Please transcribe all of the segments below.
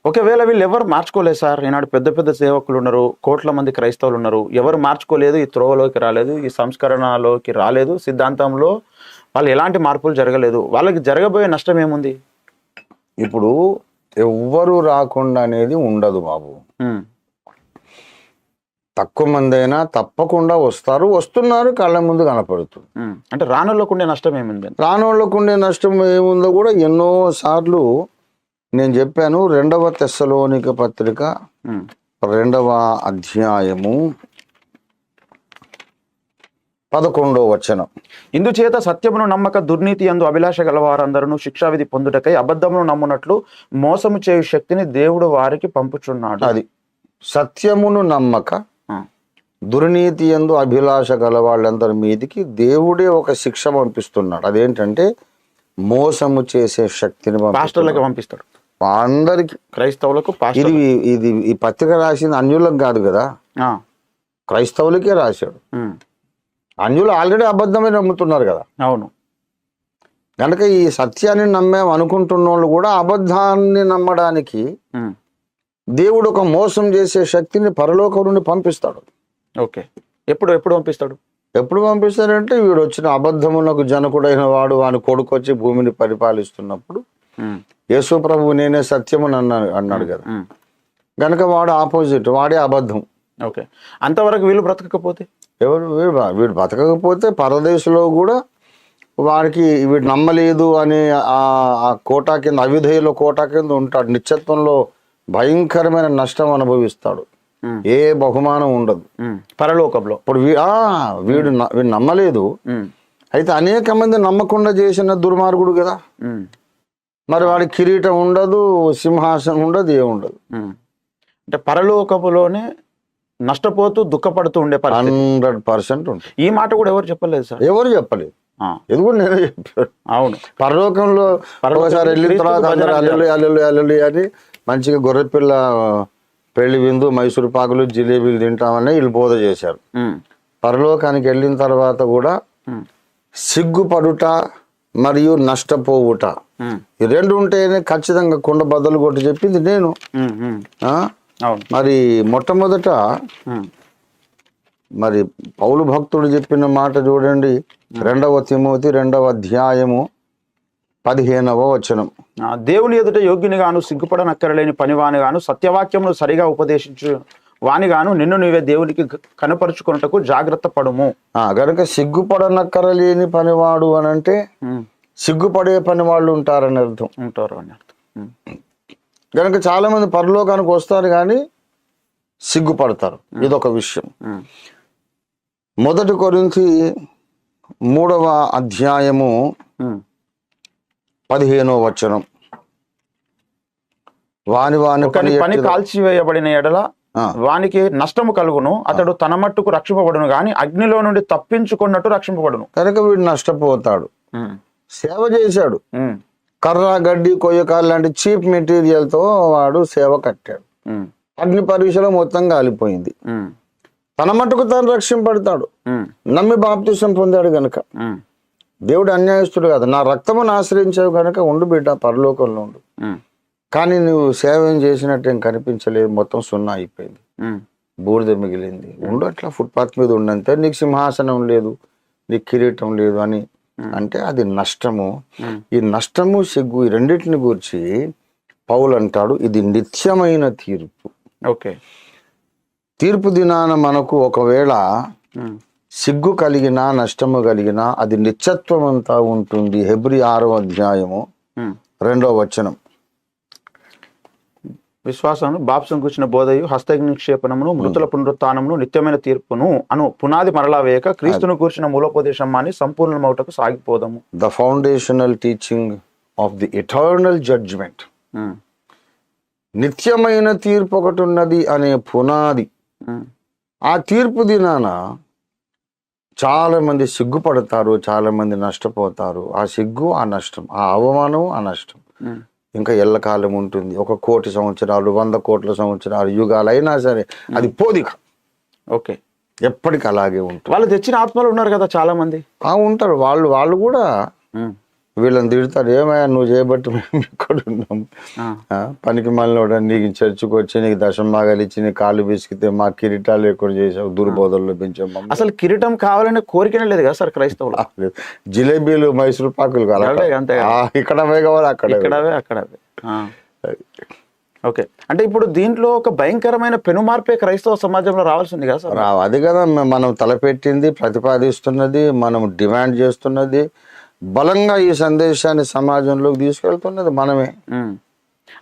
ఒకవేళ వీళ్ళు ఎవరు మార్చుకోలేదు సార్, ఈనాడు పెద్ద పెద్ద సేవకులు ఉన్నారు, కోట్ల మంది క్రైస్తవులు ఉన్నారు, ఎవరు మార్చుకోలేదు, ఈ త్రోవలోకి రాలేదు, ఈ సంస్కరణలోకి రాలేదు, సిద్ధాంతంలో వాళ్ళు ఎలాంటి మార్పులు జరగలేదు, వాళ్ళకి జరగబోయే నష్టం ఏముంది? ఇప్పుడు ఎవ్వరు రాకుండా అనేది ఉండదు బాబు. తక్కువ మంది అయినా తప్పకుండా వస్తున్నారు, కళ్ళ ముందు కనపడుతుంది. అంటే రానోళ్ళకు ఉండే నష్టం ఏముంది? రానోళ్ళకు ఉండే నష్టం ఏముందో కూడా ఎన్నో సార్లు నేను చెప్పాను. 2వ తెస్సలోనిక పత్రిక 2వ అధ్యాయము 11వ వచనం. ఇందుచేత సత్యమును నమ్మక దుర్నీతి యందు అభిలాష గలవారందరూ శిక్షావిధి పొందుటకై అబద్ధమును నమ్మునట్లు మోసము చేయు శక్తిని దేవుడు వారికి పంపుచున్నాడు. అది సత్యమును నమ్మక దుర్నీతి యందు అభిలాష గల వాళ్ళందరి మీదికి దేవుడే ఒక శిక్ష పంపిస్తున్నాడు. అదేంటంటే మోసము చేసే శక్తిని పాస్టర్లకు పంపిస్తాడు. అందరికి, క్రైస్తవులకు. ఇది ఈ పత్రిక రాసింది అన్యులకు కాదు కదా, క్రైస్తవులకే రాశాడు. అన్యులు ఆల్రెడీ అబద్ధమే నమ్ముతున్నారు కదా. అవును. కనుక ఈ సత్యాన్ని నమ్మాం అనుకుంటున్న వాళ్ళు కూడా అబద్ధాన్ని నమ్మడానికి దేవుడు ఒక మోసం చేసే శక్తిని పరలోకం నుండి పంపిస్తాడు. ఓకే. ఎప్పుడు పంపిస్తాడు? ఎప్పుడు పంపిస్తాడంటే వీడు వచ్చిన అబద్ధమునకు జనకుడైన వాడు వాని కొడుకు వచ్చి భూమిని పరిపాలిస్తున్నప్పుడు యేసు ప్రభువు నేనే సత్యము అన్నాడు కదా. గనక వాడు ఆపోజిట్, వాడే అబద్ధం. ఓకే. అంతవరకు వీళ్ళు బ్రతకకపోతే వీడు బతకకపోతే పరదేశంలో కూడా వాడికి వీడు నమ్మలేదు అని ఆ కోటా కింద, అవిధేయుల కోటా కింద ఉంటాడు. నిత్యత్వంలో భయంకరమైన నష్టం అనుభవిస్తాడు. ఏ బహుమానం ఉండదు పరలోకంలో. ఇప్పుడు వీడు నమ్మలేదు, అయితే అనేక మంది నమ్మకుండా చేసిన దుర్మార్గుడు కదా. మరి వాడి కిరీటం ఉండదు, సింహాసనం ఉండదు, ఏముండదు. అంటే పరలోకములోనే నష్టపోతూ దుఃఖపడుతూ ఉండే 100% ఉంటుంది. ఈ మాట కూడా ఎవరు చెప్పలేదు సార్? ఎవరు చెప్పలేదు. ఇది కూడా నేనే చెప్పాను. అవును. పరలోకంలో ఒకసారి వెళ్ళిన తర్వాత అందరూ అల్లెలు అని మంచిగా గొర్రెపిల్ల పెళ్లి విందు, మైసూరు పాకులు, జిలేబీలు తింటామని వీళ్ళు బోధ చేశారు. పరలోకానికి వెళ్ళిన తర్వాత కూడా సిగ్గుపడుట మరియు నష్టపోవుట, ఈ రెండు ఉంటేనే ఖచ్చితంగా కుండ బద్దలు కొట్టి చెప్పింది నేను. మరి మొట్టమొదట మరి పౌలు భక్తుడు చెప్పిన మాట చూడండి, 2వ తిమోతి 2వ అధ్యాయము 15వ వచనం. దేవుని ఎదుట యోగ్యుని గాను సిగ్గుపడనక్కరలేని పనివాని గాను సత్యవాక్యమును సరిగా ఉపదేశించు వాని గాను నిన్ను నీవే దేవునికి కనపరుచుకున్నటకు జాగ్రత్త పడుము. గనక సిగ్గుపడనక్కరలేని పనివాడు అని అంటే సిగ్గుపడే పని వాళ్ళు ఉంటారని అర్థం. గనక చాలా మంది పరలోకానికి వస్తారు కానీ సిగ్గుపడతారు. ఇదొక విషయం. 1 కొరింథీ 3వ అధ్యాయము 15వ వచనం. వాని పని కాల్చివేయబడిన ఎడల వానికి నష్టము కలుగును, అతడు తన మట్టుకు రక్షింపబడును గాని అగ్నిలో నుండి తప్పించుకున్నట్టు రక్షింపబడును. కనుక వీడు నష్టపోతాడు. సేవ చేశాడు, కర్ర గడ్డి కొయ్యకాలు లాంటి చీప్ మెటీరియల్ తో వాడు సేవ కట్టాడు. అగ్ని పరీక్షలో మొత్తం కాలిపోయింది. తన మట్టుకు తను రక్షింపడతాడు. నమ్మి బాప్తిసం పొందాడు గనక. దేవుడు అన్యాయస్తుడు కాదు. నా రక్తమును ఆశ్రయించావు కనుక ఉండు బిడ్డ, పరలోకంలో ఉండు. కానీ నువ్వు సేవ ఏం చేసినట్టు ఏం కనిపించలేదు, మొత్తం సున్నా అయిపోయింది, బూడిద మిగిలింది. ఉండు అట్లా ఫుట్పాత్ మీద ఉండంతే, నీకు సింహాసనం లేదు, నీకు కిరీటం లేదు అని అంటే అది నష్టము. ఈ నష్టము, సిగ్గు, ఈ రెండింటిని గురించి పౌలు అంటాడు, ఇది నిత్యమైన తీర్పు. ఓకే. తీర్పు దినాన మనకు ఒకవేళ సిగ్గు కలిగినా నష్టము కలిగినా అది నిత్యత్వం అంతా ఉంటుంది. హెబ్రీ 6వ అధ్యాయము 2వ వచనం. విశ్వాసమును బాప్సం కూర్చిన బోధయు హస్తనిక్షేపణమును మృతుల పునరుత్థానమును నిత్యమైన తీర్పును అను పునాది మరలా వేయక క్రీస్తును కూర్చిన మూలోపదేశం అని సంపూర్ణమౌటకు సాగిపోదాము. The foundational teaching of the eternal judgment. నిత్యమైన తీర్పు ఒకటి ఉన్నది అనే పునాది. ఆ తీర్పు దినాన చాలా మంది సిగ్గుపడతారు, చాలా మంది నష్టపోతారు. ఆ సిగ్గు, ఆ నష్టం, ఆ అవమానం, ఆ నష్టం ఇంకా ఎల్లకాలం ఉంటుంది. 1,000,000 సంవత్సరాలు, 100 కోట్ల సంవత్సరాలు, యుగాలు అయినా సరే అది పోదిక. ఓకే. ఎప్పటికి అలాగే ఉంటుంది. వాళ్ళు తెచ్చిన ఆత్మలు ఉన్నారు కదా చాలా మంది. ఉంటారు. వాళ్ళు కూడా వీళ్ళని తిడతారు, ఏమయ్యా నువ్వు చేయబట్టి మేము ఇక్కడ ఉన్నాం, పనికి మళ్ళీ నీకు చర్చికి వచ్చి నీకు దశంభాగాలు ఇచ్చి నీ కాళ్ళు బిసికితే మా కిరీటాలు లేకుండా చేసావు, దుర్బోధనలో పెంచాం. అసలు కిరీటం కావాలనే కోరికనే లేదు కదా సార్ క్రైస్తవులు. జిలేబీలు మైసూరు పాకులు కావాలి, ఇక్కడ కావాలి అక్కడ. ఓకే, అంటే ఇప్పుడు దీంట్లో ఒక భయంకరమైన పెనుమార్పే క్రైస్తవ సమాజంలో రావాల్సింది కదా సార్. అది కదా మనం తలపెట్టింది, ప్రతిపాదిస్తున్నది, మనం డిమాండ్ చేస్తున్నది, బలంగా ఈ సందేశాన్ని సమాజంలోకి తీసుకెళ్తున్నది మనమే.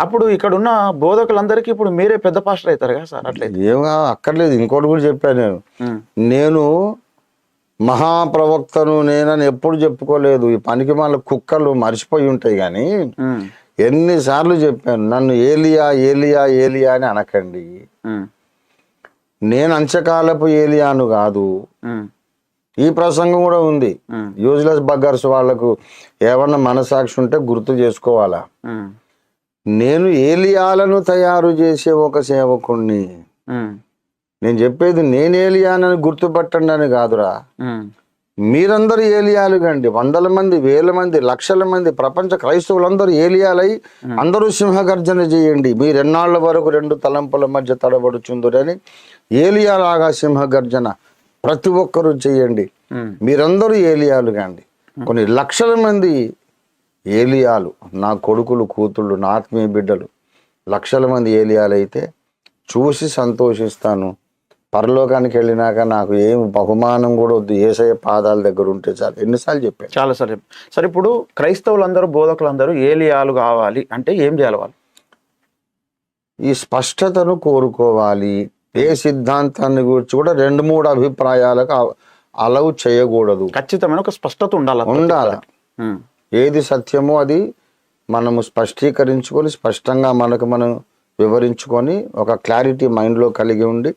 అప్పుడు ఇక్కడ ఉన్న బోధకులందరికీ ఇప్పుడు మీరే పెద్ద పాస్టర్ అవుతారు కదా సార్. అట్లయితే ఏమో అక్కర్లేదు. ఇంకోటి కూడా చెప్పాను, నేను మహాప్రవక్తను నేనని ఎప్పుడు చెప్పుకోలేదు. ఈ పనికి మళ్ళీ కుక్కలు మర్చిపోయి ఉంటాయి కానీ ఎన్నిసార్లు చెప్పాను, నన్ను ఏలియా ఏలియా ఏలియా అని అనకండి. నేను అంచకాలపు ఏలియాను కాదు. ఈ ప్రసంగం కూడా ఉంది. యూజ్లెస్ బగ్గర్స్ వాళ్ళకు ఏమన్నా మనసాక్షి ఉంటే గుర్తు చేసుకోవాలా. నేను ఏలియాలను తయారు చేసే ఒక సేవకుణ్ణి. నేను చెప్పేది నేను ఏలియానని గుర్తుపట్టండి అని కాదురా. మీరందరూ ఏలియాలు కండి. వందల మంది, వేల మంది, లక్షల మంది ప్రపంచ క్రైస్తవులందరూ ఏలియాలై అందరూ సింహగర్జన చేయండి. మీరు ఎన్నాళ్ల వరకు రెండు తలంపుల మధ్య తడబడుచుందురని ఏలియాలాగా సింహగర్జన ప్రతి ఒక్కరూ చెయ్యండి. మీరందరూ ఏలియాలు కండి. కొన్ని లక్షల మంది ఏలియాలు, నా కొడుకులు కూతుళ్ళు, నా ఆత్మీయ బిడ్డలు లక్షల మంది ఏలియాలు అయితే చూసి సంతోషిస్తాను. పరలోకానికి వెళ్ళినాక నాకు ఏం బహుమానం కూడా వద్దు, యేసయ్య పాదాల దగ్గర ఉంటే చాలు. ఎన్నిసార్లు చెప్పాను. చాలా సార్. సరే, ఇప్పుడు క్రైస్తవులందరూ బోధకులందరూ ఏలియాలు కావాలి అంటే ఏం చేయాలి వాళ్ళు? ఈ స్పష్టతను కోరుకోవాలి. ఏ సిద్ధాంతాన్ని గురించి కూడా 2-3 అభిప్రాయాలకు అలౌ చేయకూడదు. ఖచ్చితమైన ఒక స్పష్టత ఉండాలి. ఏది సత్యమో అది మనము స్పష్టీకరించుకొని స్పష్టంగా మనకు మనం వివరించుకొని ఒక క్లారిటీ మైండ్లో కలిగి ఉండి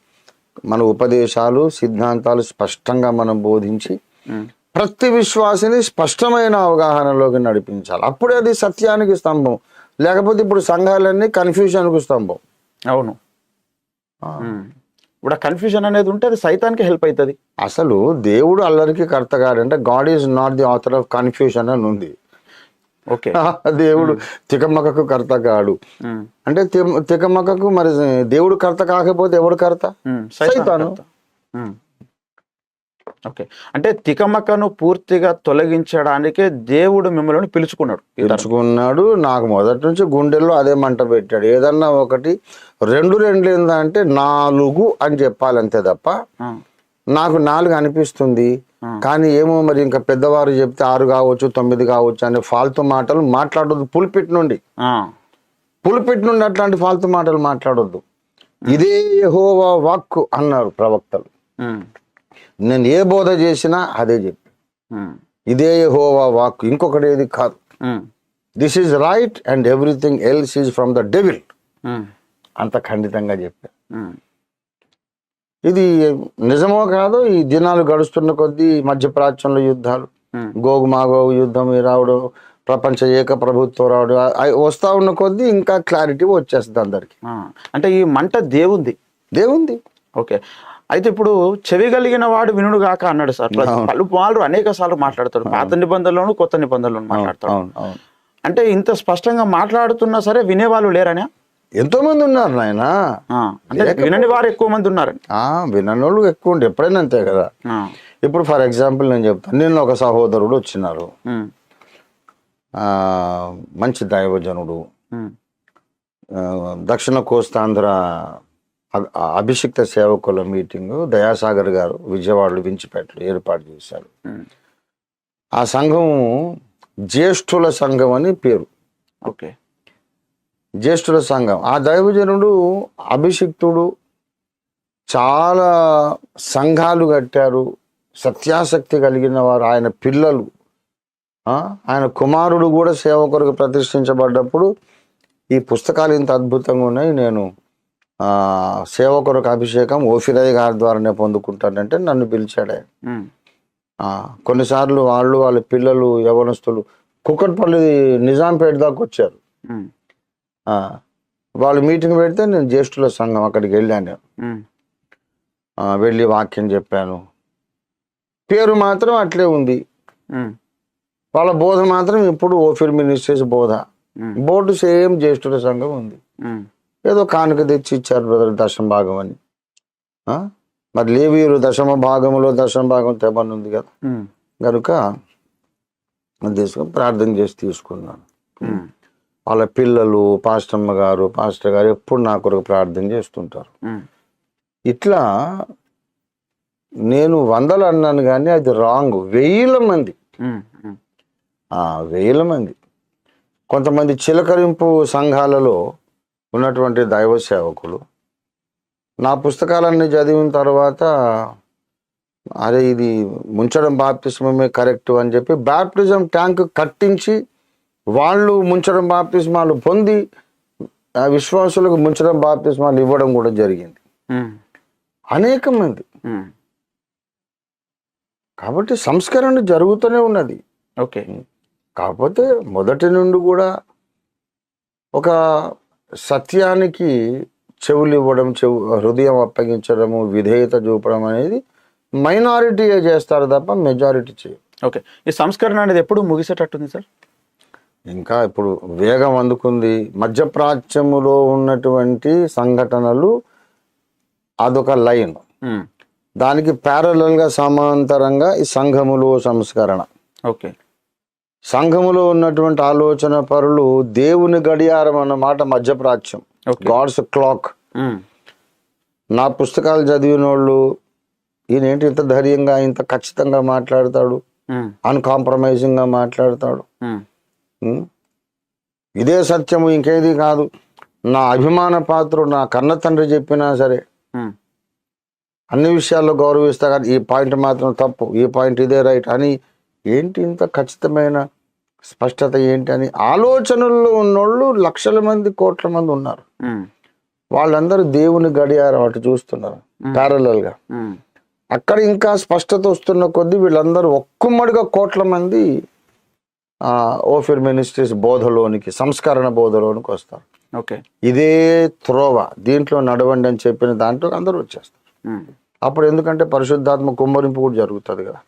మన ఉపదేశాలు సిద్ధాంతాలు స్పష్టంగా మనం బోధించి ప్రతి విశ్వాసిని స్పష్టమైన అవగాహనలోకి నడిపించాలి. అప్పుడే అది సత్యానికి స్తంభం. లేకపోతే ఇప్పుడు సంఘాలన్నీ కన్ఫ్యూజన్కు స్తంభం. అవును, ఇప్పుడు కన్ఫ్యూజన్ అనేది ఉంటే అది సైతానికి హెల్ప్ అవుతుంది. అసలు దేవుడు అల్లరికి కర్త కాడంటే God is not the author of confusion అని ఉంది. ఓకే, దేవుడు తికమకకు కర్త కాడు అంటే తికమకకు మరి దేవుడు కర్త కాకపోతే ఎవడు కర్త? సైతాను. ఓకే, అంటే తికమకను పూర్తిగా తొలగించడానికే దేవుడు మిమ్మల్ని పిలుచుకున్నాడు. నాకు మొదటి నుంచి గుండెల్లో అదే మంట పెట్టాడు. ఏదన్నా ఒకటి 2 ఏందంటే 4 అని చెప్పాలి అంతే తప్ప నాకు 4 అనిపిస్తుంది. కానీ ఏమో మరి ఇంకా పెద్దవారు చెప్తే 6 కావచ్చు 9 కావచ్చు అనే ఫాల్తు మాటలు మాట్లాడొద్దు. పులిపిట్ నుండి అట్లాంటి ఫాల్తు మాటలు మాట్లాడొద్దు. ఇదే యెహోవా వాక్కు అన్నారు ప్రవక్తలు. నేను ఏ బోధ చేసినా అదే చెప్పి, ఇదే యెహోవా వాక్కు, ఇంకొకటి ఏది కాదు. This is right and everything else is from the devil అంత ఖండితంగా చెప్పారు. ఇది నిజమో కాదో ఈ దినాలు గడుస్తున్న కొద్దీ మధ్యప్రాచ్యంలో యుద్ధాలు, గోగు మాగోగు యుద్ధం రావడం, ప్రపంచ ఏక ప్రభుత్వం రావడం వస్తా ఉన్న కొద్దీ ఇంకా క్లారిటీ వచ్చేస్తుంది అందరికి. అంటే ఈ మంట దేవుంది. ఓకే, అయితే ఇప్పుడు చెవి కలిగిన వాడు వినుడు గాక అన్నాడు సార్. పలుమార్లు అనేక సార్లు మాట్లాడతాడు. పాత నిబంధనలోను కొత్త నిబంధనలోను మాట్లాడతాడు. అంటే ఇంత స్పష్టంగా మాట్లాడుతున్నా సరే వినేవాళ్ళు లేరనే ఎంతో మంది ఉన్నారు నాయన. అంటే వినని వారు ఎక్కువ మంది ఉన్నారు. వినోళ్ళు ఎక్కువ ఉండే ఎప్పుడైనా అంతే కదా. ఇప్పుడు ఫర్ ఎగ్జాంపుల్ నేను చెప్తాను. నిన్న ఒక సహోదరుడు వచ్చినారు, మంచి దైవజనుడు, దక్షిణ కోస్తాంధ్ర అభిషిక్త సేవకుల మీటింగ్ దయాసాగర్ గారు విజయవాడలో వించిపేటలో ఏర్పాటు చేశారు. ఆ సంఘం జ్యేష్ఠుల సంఘం అని పేరు. ఓకే, జ్యేష్ఠుల సంఘం. ఆ దైవజనుడు అభిషిక్తుడు, చాలా సంఘాలు కట్టారు, సత్యాసక్తి కలిగిన వారు. ఆయన పిల్లలు, ఆయన కుమారుడు కూడా సేవ కొరకు ప్రతిష్ఠించబడ్డప్పుడు ఈ పుస్తకాలు ఇంత అద్భుతంగా ఉన్నాయి, నేను సేవ కొరకు అభిషేకం ఓఫిరయ్య గారి ద్వారానే పొందుకుంటానంటే నన్ను పిలిచాడు. కొన్నిసార్లు వాళ్ళ పిల్లలు యవనస్తులు కుక్కట్పల్లి నిజాంపేట దాకా వచ్చారు. వాళ్ళు మీటింగ్ పెడితే నేను జ్యేష్ఠుల సంఘం అక్కడికి వెళ్ళాను. వెళ్ళి వాక్యం చెప్పాను. పేరు మాత్రం అట్లే ఉంది. వాళ్ళ బోధ మాత్రం ఇప్పుడు ఓఫిర్ మినిస్ట్రీస్ బోధ. బోర్డు సేమ్ జ్యేష్ఠుల సంఘం ఉంది. ఏదో కానుక తెచ్చి ఇచ్చారు బ్రదర్ దశమ భాగం అని. మరి లేవీయులు దశమ భాగంలో దశమ భాగం తెమని ఉంది కదా, కనుక తీసుకొని ప్రార్థన చేసి తీసుకున్నాను. వాళ్ళ పిల్లలు పాస్టర్ గారు ఎప్పుడు నా కొరకు ప్రార్థన చేస్తుంటారు. ఇట్లా నేను 100 అన్నాను కానీ అది రాంగ్. 1000 మంది, 1000 మంది. కొంతమంది చిలకరింపు సంఘాలలో ఉన్నటువంటి దైవ సేవకులు నా పుస్తకాలన్నీ చదివిన తర్వాత అరే ఇది ముంచడం బాప్తిస్మమే కరెక్ట్ అని చెప్పి బాప్టిజం ట్యాంక్ కట్టించి వాళ్ళు ముంచడం బాప్తిస్మాలు పొంది విశ్వాసులకు ముంచడం బాప్తిస్మాలు ఇవ్వడం కూడా జరిగింది. అనేక మంది. కాబట్టి సంస్కరణ జరుగుతూనే ఉన్నది. ఓకే. కాకపోతే మొదటి నుండి కూడా ఒక సత్యానికి చెవులు ఇవ్వడం, హృదయం అప్పగించడము, విధేయత చూపడం అనేది మైనారిటీ చేస్తారు తప్ప మెజారిటీ చేయరు. ఓకే. ఈ సంస్కరణ అనేది ఎప్పుడు ముగిసేటట్టుంది సార్? ఇంకా ఇప్పుడు వేగం అందుకుంది. మధ్యప్రాచ్యములో ఉన్నటువంటి సంఘటనలు అదొక లైన్, దానికి ప్యారలల్ గా సమాంతరంగా ఈ సంఘములో సంస్కరణ. ఓకే. సంఘములో ఉన్నటువంటి ఆలోచన పరులు దేవుని గడియారం అన్నమాట మధ్యప్రాచ్యం, గాడ్స్ క్లాక్. నా పుస్తకాలు చదివిన వాళ్ళు ఈయనేంటి ఇంత ధైర్యంగా ఇంత ఖచ్చితంగా మాట్లాడతాడు, అన్కాంప్రమైజింగ్ గా మాట్లాడతాడు, ఇదే సత్యము ఇంకేది కాదు, నా అభిమాన పాత్రుడు నా కన్న తండ్రి చెప్పినా సరే అన్ని విషయాల్లో గౌరవిస్తా కానీ ఈ పాయింట్ మాత్రం తప్పు, ఈ పాయింట్ ఇదే రైట్ అని ఏంటి ఇంత ఖచ్చితమైన స్పష్టత ఏంటి అని ఆలోచనల్లో ఉన్నోళ్ళు లక్షల మంది, కోట్ల మంది ఉన్నారు. వాళ్ళందరూ దేవుని గడియారం అటు చూస్తున్నారు ప్యారలల్ గా. అక్కడ ఇంకా స్పష్టత వస్తున్న కొద్దీ వీళ్ళందరూ ఒక్కమ్మడిగా కోట్ల మంది ఓఫిర్ మినిస్ట్రీస్ బోధలోనికి, సంస్కరణ బోధలోనికి వస్తారు. ఓకే. ఇదే త్రోవ, దీంట్లో నడవండి అని చెప్పిన దాంట్లో అందరూ వచ్చేస్తారు. అప్పుడు ఎందుకంటే పరిశుద్ధాత్మ కుమ్మరింపు కూడా జరుగుతుంది కదా.